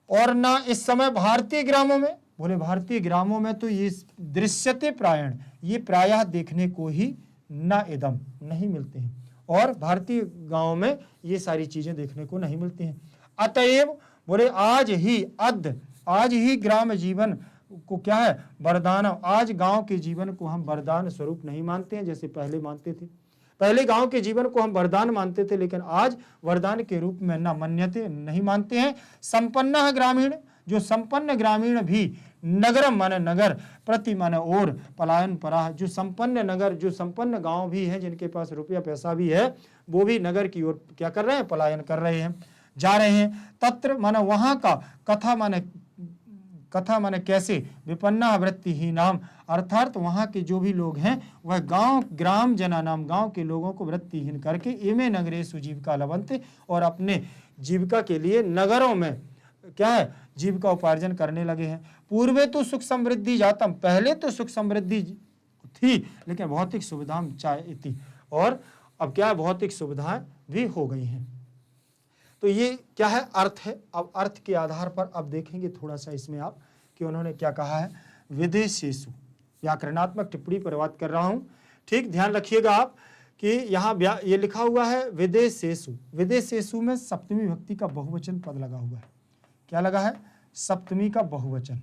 और ना इस समय भारतीय ग्रामों में, बोले भारतीय ग्रामों में तो ये दृश्यते प्रायण, ये प्रायः देखने को ही ना इदम नहीं मिलते हैं, और भारतीय गांव में ये सारी चीजें देखने को नहीं मिलती हैं। अतएव बोले आज ही ग्राम जीवन को क्या है, वरदान, आज गांव के जीवन को हम वरदान स्वरूप नहीं मानते हैं जैसे पहले मानते थे। पहले गांव के जीवन को हम वरदान मानते थे, लेकिन आज वरदान के रूप में न मन्यते, नहीं मानते हैं। संपन्न ग्रामीण, जो संपन्न ग्रामीण भी नगरम माने नगर, प्रति माने और, पलायन पराह, जो संपन्न नगर, जो संपन्न गांव भी है, जिनके पास रुपया पैसा भी है, वो भी नगर की ओर क्या कर रहे हैं, पलायन कर रहे हैं, जा रहे हैं। तत्र माने वहां का, कथा माने कैसे, विपन्ना वृत्ति ही नाम, अर्थात वहां के जो भी लोग हैं वह ग्राम जना नाम, गांव के लोगों को वृत्तिहीन करके इमे नगरेषु जीविका लभन्ते, और अपने जीविका के लिए नगरों में क्या है, जीविका उपार्जन करने लगे हैं। पूर्वे तो सुख समृद्धि जातम, पहले तो सुख समृद्धि थी लेकिन भौतिक सुविधाएं चाहती, और अब क्या है, भौतिक सुविधाएं भी हो गई हैं। तो ये क्या है, अर्थ है। अब अर्थ के आधार पर अब देखेंगे थोड़ा सा इसमें आप कि उन्होंने क्या कहा है। विदेशेषु, व्याकरणात्मक टिप्पणी पर बात कर रहा हूं, ठीक ध्यान रखिएगा आप कि यहाँ ये लिखा हुआ है विदेशेषु। विदेशेषु में सप्तमी विभक्ति का बहुवचन पद लगा हुआ है। क्या लगा है, सप्तमी का बहुवचन,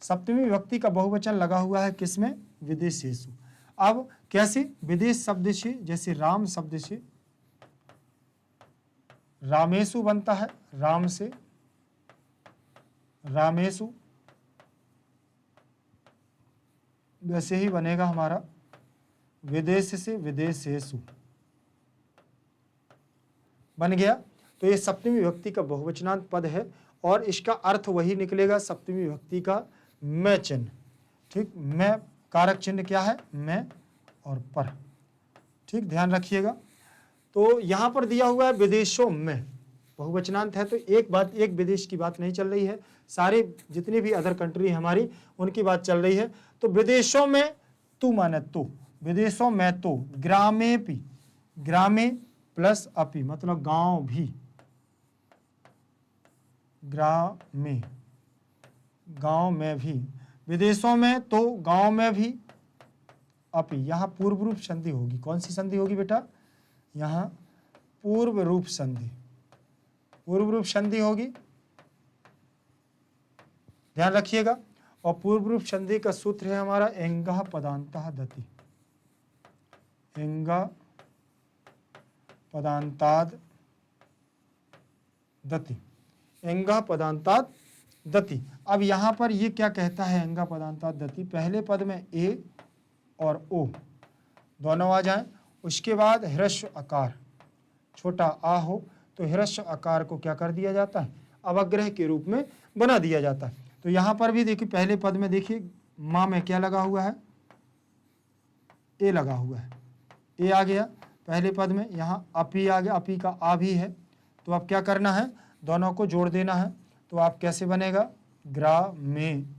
सप्तमी विभक्ति का बहुवचन लगा हुआ है किसमें, विदेशेषु। अब कैसे, विदेश शब्द से, जैसे राम शब्द से रामेशु बनता है, राम से रामेशु, वैसे ही बनेगा हमारा विदेश से विदेशेषु बन गया। तो ये सप्तमी विभक्ति का बहुवचनांत पद है और इसका अर्थ वही निकलेगा सप्तमी विभक्ति का मैं चिन्ह। ठीक, मैं कारक चिन्ह क्या है, मैं और पर। ठीक, ध्यान रखिएगा। तो यहां पर दिया हुआ है विदेशों में, बहुवचनांत है तो एक विदेश की बात नहीं चल रही है, सारे जितनी भी अदर कंट्री हमारी उनकी बात चल रही है। तो विदेशों में तू माने तो, विदेशों में तो, ग्रामे भी, ग्रामे प्लस अपि मतलब गांव भी, ग्रामे गांव में भी, विदेशों में तो गांव में भी, अपि यहां पूर्व रूप संधि होगी। कौन सी संधि होगी बेटा, यहां पूर्व रूप संधि, पूर्व रूप संधि होगी, ध्यान रखिएगा। और पूर्व रूप संधि का सूत्र है हमारा एंगः पदान्तः दति, एंगः पदान्ताद् दति, एंगः पदान्ताद् दति। अब यहाँ पर ये क्या कहता है, अंगा पदांता दति, पहले पद में ए और ओ दोनों आ जाएं, उसके बाद ह्रस्व आकार छोटा आ हो तो ह्रस्व आकार को क्या कर दिया जाता है, अवग्रह के रूप में बना दिया जाता है। तो यहाँ पर भी देखिए पहले पद में देखिए माँ में क्या लगा हुआ है, ए लगा हुआ है, ए आ गया पहले पद में, यहाँ अपी आ गया, अपी का आ भी है। तो अब क्या करना है, दोनों को जोड़ देना है। तो आप कैसे बनेगा, ग्रा में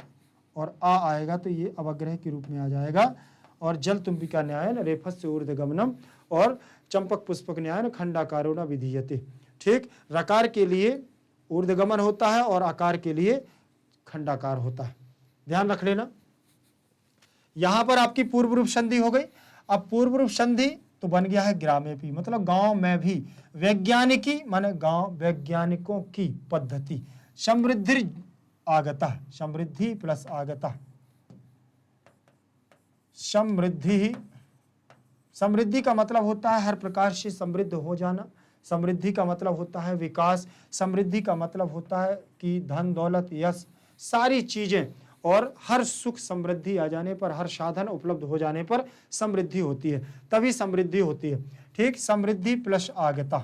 और आ आएगा तो ये अवग्रह के रूप में आ जाएगा। और जल तुम्बिका न्यायन रेफस से ऊर्ध्वगमनम और चंपक पुष्पक न्यायन खंडाकारो न विधीयते। ठीक, रकार के लिए ऊर्ध्वगमन होता है और आकार के लिए खंडाकार होता है, ध्यान रख लेना। यहां पर आपकी पूर्व रूप संधि हो गई। अब पूर्व रूप संधि तो बन गया है ग्रामेपी, मतलब गांव में भी, वैज्ञानिकी माने गांव, वैज्ञानिकों की पद्धति, समृद्धि आगता, समृद्धि प्लस आगता, समृद्धि, समृद्धि का मतलब होता है हर प्रकार से समृद्ध हो जाना, समृद्धि का मतलब होता है विकास, समृद्धि का मतलब होता है कि धन दौलत यश सारी चीजें और हर सुख समृद्धि आ जाने पर, हर साधन उपलब्ध हो जाने पर समृद्धि होती है, तभी समृद्धि होती है। ठीक, समृद्धि प्लस आगता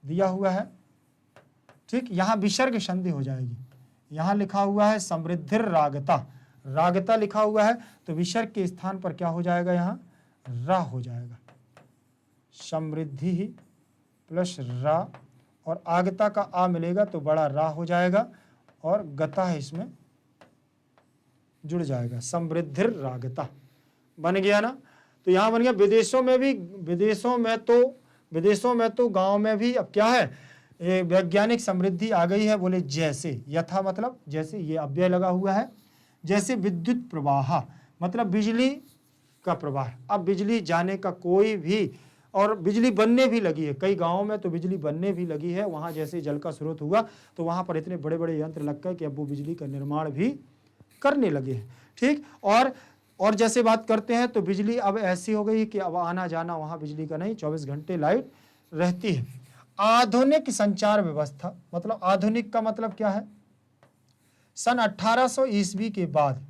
दिया हुआ है। ठीक, यहां विसर्ग संधि हो जाएगी, यहां लिखा हुआ है समृद्धिर रागता, रागता लिखा हुआ है तो विसर्ग के स्थान पर क्या हो जाएगा, यहाँ रा हो जाएगा, समृद्धि प्लस रा और आगता का आ मिलेगा तो बड़ा रा हो जाएगा और गता है इसमें जुड़ जाएगा, समृद्धिर रागता बन गया ना। तो यहाँ बन गया। विदेशों में भी, विदेशों में तो गांव में भी अब क्या है, वैज्ञानिक समृद्धि आ गई है। बोले जैसे, यथा मतलब जैसे, ये अव्यय लगा हुआ है, जैसे विद्युत प्रवाह मतलब बिजली का प्रवाह। अब बिजली जाने का कोई भी, और बिजली बनने भी लगी है, कई गांवों में तो बिजली बनने भी लगी है। वहां जैसे जल का स्रोत हुआ तो वहां पर इतने बड़े बड़े यंत्र लग गए कि अब वो बिजली का निर्माण भी करने लगे हैं। ठीक, और जैसे बात करते हैं तो बिजली अब ऐसी हो गई कि अब आना जाना वहां बिजली का नहीं, 24 घंटे लाइट रहती है। आधुनिक संचार व्यवस्था, मतलब आधुनिक का मतलब क्या है, सन 1800 ईस्वी के बाद,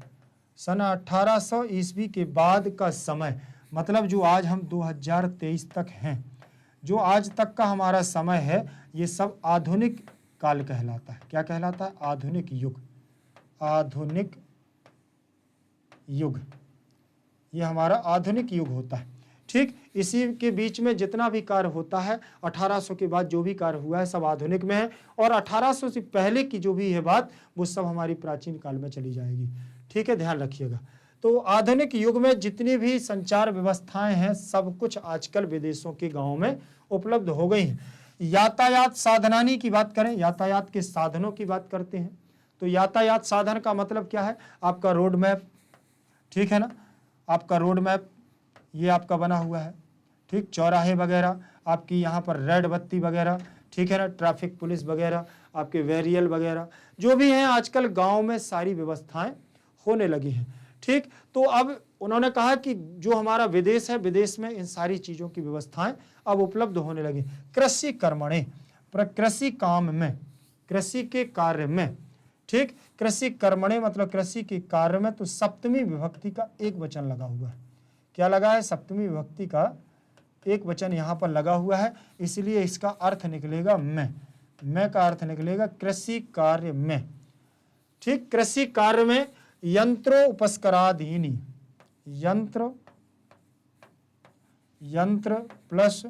सन 1800 ईस्वी के बाद का समय, मतलब जो आज हम 2023 तक हैं, जो आज तक का हमारा समय है, ये सब आधुनिक काल कहलाता है। क्या कहलाता है, आधुनिक युग, आधुनिक युग, ये हमारा आधुनिक युग होता है। ठीक, इसी के बीच में जितना भी कार्य होता है, 1800 के बाद जो भी कार्य हुआ है सब आधुनिक में है, और 1800 से पहले की जो भी है बात, वो सब हमारी प्राचीन काल में चली जाएगी। ठीक है, ध्यान रखिएगा। तो आधुनिक युग में जितनी भी संचार व्यवस्थाएं हैं, सब कुछ आजकल विदेशों के गांवों में उपलब्ध हो गई हैं। यातायात साधनानी की बात करें, यातायात के साधनों की बात करते हैं, तो यातायात साधन का मतलब क्या है, आपका रोड मैप, ठीक है ना, आपका रोड मैप ये आपका बना हुआ है। ठीक, चौराहे वगैरह, आपकी यहाँ पर रेड बत्ती वगैरह, ठीक है ना, ट्रैफिक पुलिस वगैरह, आपके वेरियल वगैरह जो भी हैं, आजकल गांव में सारी व्यवस्थाएं होने लगी हैं। ठीक, तो अब उन्होंने कहा कि जो हमारा विदेश है, विदेश में इन सारी चीज़ों की व्यवस्थाएं अब उपलब्ध होने लगी। कृषि कर्मणे, कृषि काम में, कृषि के कार्य में। ठीक, कृषि कर्मणे मतलब कृषि के कार्य में, तो सप्तमी विभक्ति का एक वचन लगा हुआ है। क्या लगा है, सप्तमी विभक्ति का एक वचन यहाँ पर लगा हुआ है, इसलिए इसका अर्थ निकलेगा मैं का अर्थ निकलेगा कृषि कार्य में। ठीक, कृषि कार्य में यंत्रो उपस्कराधीनी, यंत्र प्लस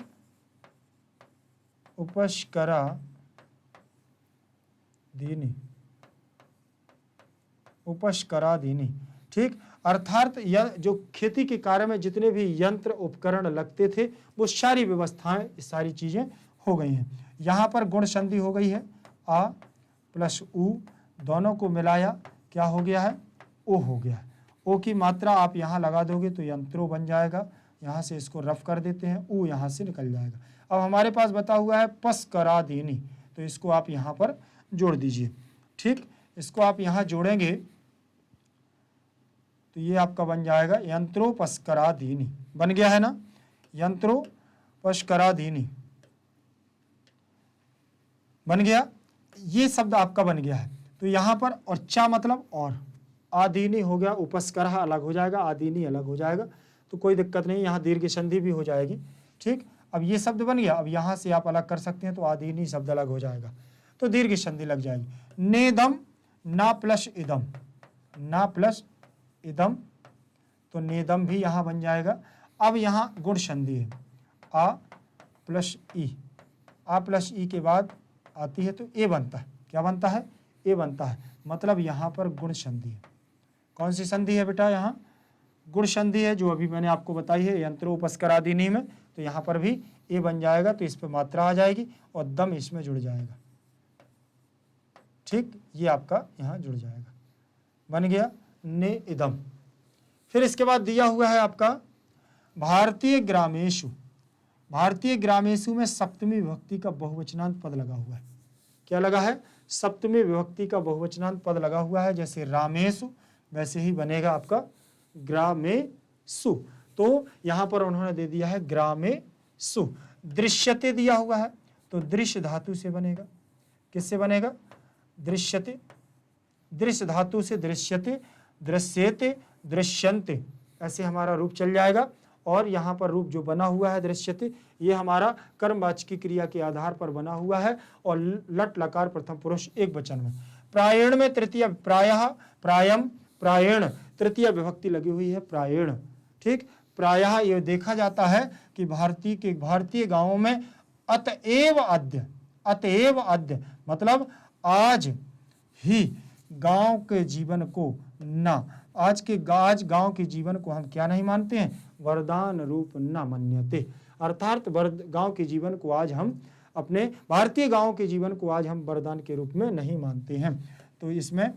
उपस्कराधीनी। ठीक, अर्थात यह जो खेती के कार्य में जितने भी यंत्र उपकरण लगते थे, वो सारी व्यवस्थाएं, सारी चीजें हो गई हैं। यहाँ पर गुण संधि हो गई है, आ प्लस उ दोनों को मिलाया क्या हो गया है, ओ हो गया है। ओ की मात्रा आप यहाँ लगा दोगे तो यंत्रो बन जाएगा, यहाँ से इसको रफ कर देते हैं, ऊ यहाँ से निकल जाएगा। अब हमारे पास बता हुआ है पस्कराधीनी, तो इसको आप यहाँ पर जोड़ दीजिए। ठीक, इसको आप यहाँ जोड़ेंगे तो ये आपका बन जाएगा यंत्रोपस्कराधीनी, बन गया है ना, यंत्रोपस्कराधीनी बन गया। ये शब्द आपका बन गया है। तो यहाँ पर और चा मतलब और, आदीनी हो गया, उपस्करह अलग हो जाएगा, आदीनी अलग हो जाएगा, तो कोई दिक्कत नहीं, यहाँ दीर्घ संधि भी हो जाएगी। ठीक, अब ये शब्द बन गया। अब यहाँ से आप अलग कर सकते हैं, तो आदीनी शब्द अलग हो जाएगा, तो दीर्घ संधि लग जाएगी। नेदम ना प्लस इदम, ना प्लस इदम, तो नेदम भी यहाँ बन जाएगा। अब यहाँ गुण संधि है, आ प्लस ई, आ प्लस ई के बाद आती है तो ए बनता है। क्या बनता है? ए बनता है, मतलब यहाँ पर गुण संधि है। कौन सी संधि है बेटा? यहाँ गुण संधि है, जो अभी मैंने आपको बताई है यंत्रो उपस्करादीनी में। तो यहाँ पर भी ए बन जाएगा, तो इस पर मात्रा आ जाएगी और दम इसमें जुड़ जाएगा। ठीक, ये आपका यहाँ जुड़ जाएगा, बन गया ने इदम। फिर इसके बाद दिया हुआ है आपका भारतीय ग्रामेषु। भारतीय ग्रामेषु में सप्तमी विभक्ति का बहुवचनांत पद लगा हुआ है। क्या लगा है? सप्तमी विभक्ति का बहुवचनांत पद लगा हुआ है। जैसे रामेषु, वैसे ही बनेगा आपका ग्रामेषु। तो यहाँ पर उन्होंने दे दिया है ग्रामेषु। दृश्यते दिया हुआ है, तो दृश्य धातु से बनेगा। किससे बनेगा? दृश्यते, दृश्य धातु से दृश्यते, दृश्यते, दृश्यन्ते, ऐसे हमारा रूप चल जाएगा। और यहाँ पर रूप जो बना हुआ है दृश्यते, ये हमारा कर्मवाचकी क्रिया के आधार पर बना हुआ है और लट लकार प्रथम पुरुष एक वचन में। प्रायण में तृतीय, प्रायः, प्रायम, प्रायण तृतीय विभक्ति लगी हुई है, प्रायण। ठीक, प्रायः ये देखा जाता है कि भारतीय गांवों में अतएव अद्य, अतएव अद्य मतलब आज ही गांव के जीवन को ना, आज गांव के जीवन को हम क्या नहीं मानते हैं? वरदान रूप न मन्यते, अर्थात गांव के जीवन को आज हम अपने भारतीय गांव के जीवन को आज हम वरदान के रूप में नहीं मानते हैं। तो इसमें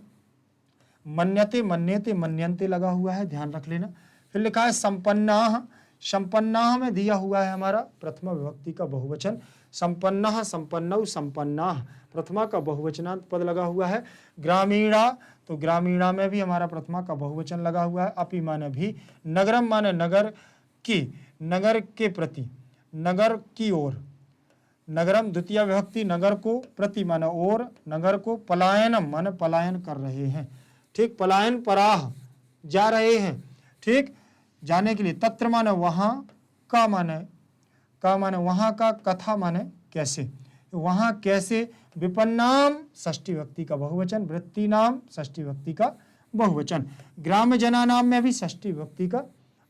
मन्यते, मन्यते, मन्यन्ते लगा हुआ है, ध्यान रख लेना। फिर लिखा है संपन्नाः। संपन्नाः में दिया हुआ है हमारा प्रथमा विभक्ति का बहुवचन। संपन्नः, संपन्नौ, संपन्नाः प्रथमा का बहुवचनांत पद लगा हुआ है। ग्रामीणा, तो ग्रामीणा में भी हमारा प्रथमा का बहुवचन लगा हुआ है। अपि माने भी, नगरम माने नगर की, नगर के प्रति, नगर की ओर, नगरम द्वितीय विभक्ति नगर को, प्रति माने ओर, नगर को, पलायनम माने पलायन कर रहे हैं। ठीक, पलायन पराह जा रहे हैं। ठीक, जाने के लिए। तत्र माने वहां, का माने वहां का, कथा माने कैसे, वहां कैसे। विपन्नाम षष्ठी विभक्ति का बहुवचन, वृत्ति नाम षष्ठी विभक्ति का बहुवचन। ग्राम जना नाम में भी षष्ठी विभक्ति का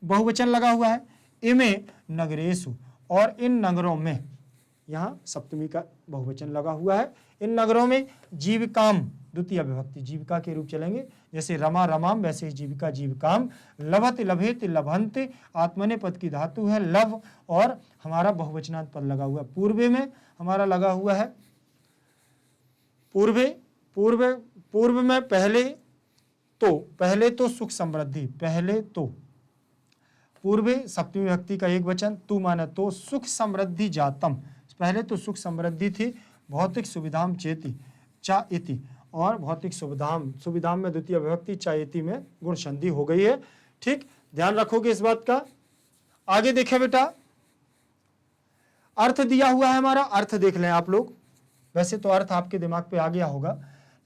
बहुवचन लगा हुआ है। इमे नगरेशु, और इन नगरों में, यहाँ सप्तमी का बहुवचन लगा हुआ है। इन नगरों में जीविकाम द्वितीय विभक्ति जीविका के रूप चलेंगे। जैसे रमा रमाम, वैसे ही जीविका जीविकाम। लभत लभेत लभंते, आत्मने पद की धातु है लव, और हमारा बहुवचनांत पद लगा हुआ है। पूर्वे में हमारा लगा हुआ है पूर्व में पहले तो सुख समृद्धि, पहले तो पूर्वे सप्तमी विभक्ति का एक वचन, तू माने तो, सुख समृद्धि जातम, पहले तो सुख समृद्धि थी। भौतिक सुविधाम चेति, चा इति, और भौतिक सुविधाम में द्वितीय विभक्ति, चा इति में गुण संधि हो गई है। ठीक, ध्यान रखोगे इस बात का। आगे देखें बेटा, अर्थ दिया हुआ है हमारा, अर्थ देख लें आप लोग। वैसे तो अर्थ आपके दिमाग पे आ गया होगा।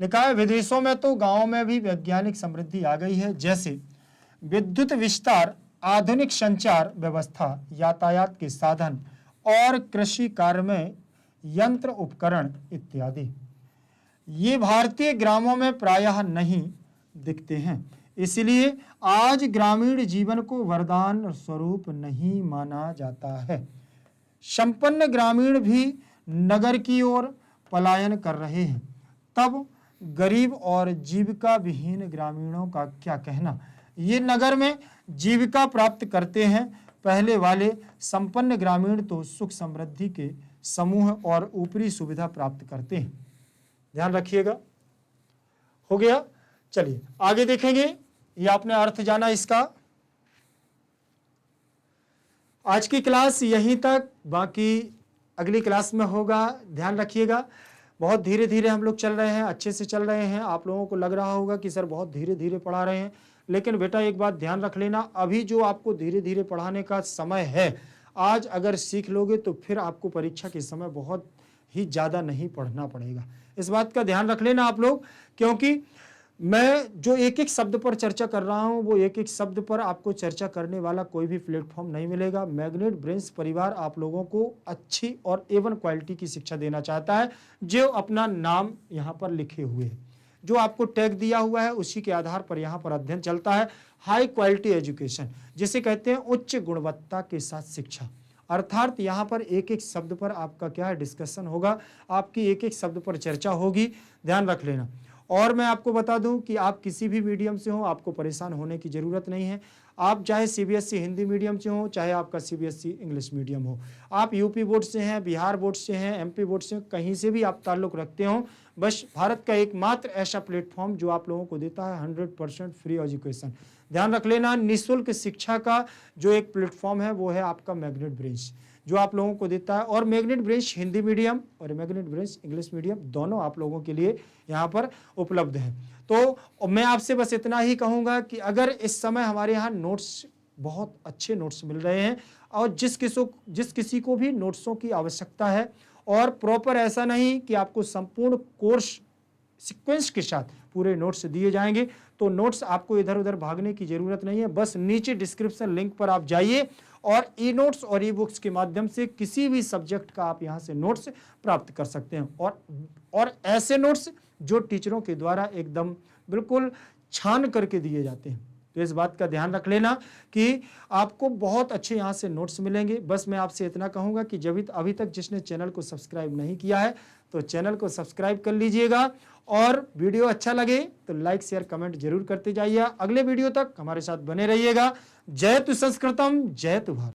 लिखा है विदेशों में तो गांव में भी वैज्ञानिक समृद्धि आ गई है, जैसे विद्युत विस्तार, आधुनिक संचार व्यवस्था, यातायात के साधन और कृषि कार्य में यंत्र उपकरण इत्यादि। ये भारतीय ग्रामों में प्रायः नहीं दिखते हैं, इसलिए आज ग्रामीण जीवन को वरदान स्वरूप नहीं माना जाता है। संपन्न ग्रामीण भी नगर की ओर पलायन कर रहे हैं, तब गरीब और जीविका विहीन ग्रामीणों का क्या कहना। ये नगर में जीविका प्राप्त करते हैं, पहले वाले संपन्न ग्रामीण तो सुख समृद्धि के समूह और ऊपरी सुविधा प्राप्त करते हैं। ध्यान रखिएगा। हो गया, चलिए आगे देखेंगे। ये आपने अर्थ जाना इसका। आज की क्लास यहीं तक, बाकी अगली क्लास में होगा। ध्यान रखिएगा। बहुत धीरे धीरे हम लोग चल रहे हैं, अच्छे से चल रहे हैं। आप लोगों को लग रहा होगा कि सर बहुत धीरे धीरे पढ़ा रहे हैं, लेकिन बेटा एक बात ध्यान रख लेना, अभी जो आपको धीरे धीरे पढ़ाने का समय है, आज अगर सीख लोगे तो फिर आपको परीक्षा के समय बहुत ही ज़्यादा नहीं पढ़ना पड़ेगा। इस बात का ध्यान रख लेना आप लोग, क्योंकि मैं जो एक एक शब्द पर चर्चा कर रहा हूं वो एक एक शब्द पर आपको चर्चा करने वाला कोई भी प्लेटफॉर्म नहीं मिलेगा। मैग्नेट ब्रेन्स परिवार आप लोगों को अच्छी और A1 क्वालिटी की शिक्षा देना चाहता है, जो अपना नाम यहाँ पर लिखे हुए है, जो आपको टैग दिया हुआ है उसी के आधार पर यहाँ पर अध्ययन चलता है। हाई क्वालिटी एजुकेशन जिसे कहते हैं उच्च गुणवत्ता के साथ शिक्षा, अर्थात यहाँ पर एक एक शब्द पर आपका क्या है डिस्कशन होगा, आपकी एक एक शब्द पर चर्चा होगी, ध्यान रख लेना। और मैं आपको बता दूं कि आप किसी भी मीडियम से हो आपको परेशान होने की ज़रूरत नहीं है। आप चाहे CBSE हिंदी मीडियम से हो, चाहे आपका CBSE इंग्लिश मीडियम हो, आप यूपी बोर्ड से हैं, बिहार बोर्ड से हैं, MP बोर्ड से, कहीं से भी आप ताल्लुक़ रखते हो, बस भारत का एकमात्र ऐसा प्लेटफॉर्म जो आप लोगों को देता है 100% फ्री एजुकेशन। ध्यान रख लेना, निःशुल्क शिक्षा का जो एक प्लेटफॉर्म है वो है आपका मैग्नेट ब्रेन्स, जो आप लोगों को देता है। और मैग्नेट ब्रेन्स हिंदी मीडियम और मैग्नेट ब्रेन्स इंग्लिश मीडियम दोनों आप लोगों के लिए यहाँ पर उपलब्ध है। तो मैं आपसे बस इतना ही कहूँगा कि अगर इस समय हमारे यहाँ नोट्स, बहुत अच्छे नोट्स मिल रहे हैं, और जिस किसी को भी नोट्सों की आवश्यकता है, और प्रॉपर ऐसा नहीं कि आपको संपूर्ण कोर्स सीक्वेंस के साथ पूरे नोट्स दिए जाएंगे, तो नोट्स आपको इधर उधर भागने की जरूरत नहीं है। बस नीचे डिस्क्रिप्शन लिंक पर आप जाइए और ई नोट्स और ई बुक्स के माध्यम से किसी भी सब्जेक्ट का आप यहां से नोट्स प्राप्त कर सकते हैं, और ऐसे नोट्स जो टीचरों के द्वारा एकदम बिल्कुल छान करके दिए जाते हैं। तो इस बात का ध्यान रख लेना कि आपको बहुत अच्छे यहाँ से नोट्स मिलेंगे। बस मैं आपसे इतना कहूँगा कि जब अभी तक जिसने चैनल को सब्सक्राइब नहीं किया है तो चैनल को सब्सक्राइब कर लीजिएगा, और वीडियो अच्छा लगे तो लाइक शेयर कमेंट जरूर करते जाइए। अगले वीडियो तक हमारे साथ बने रहिएगा। जय तु संस्कृतम, जय तु भारत।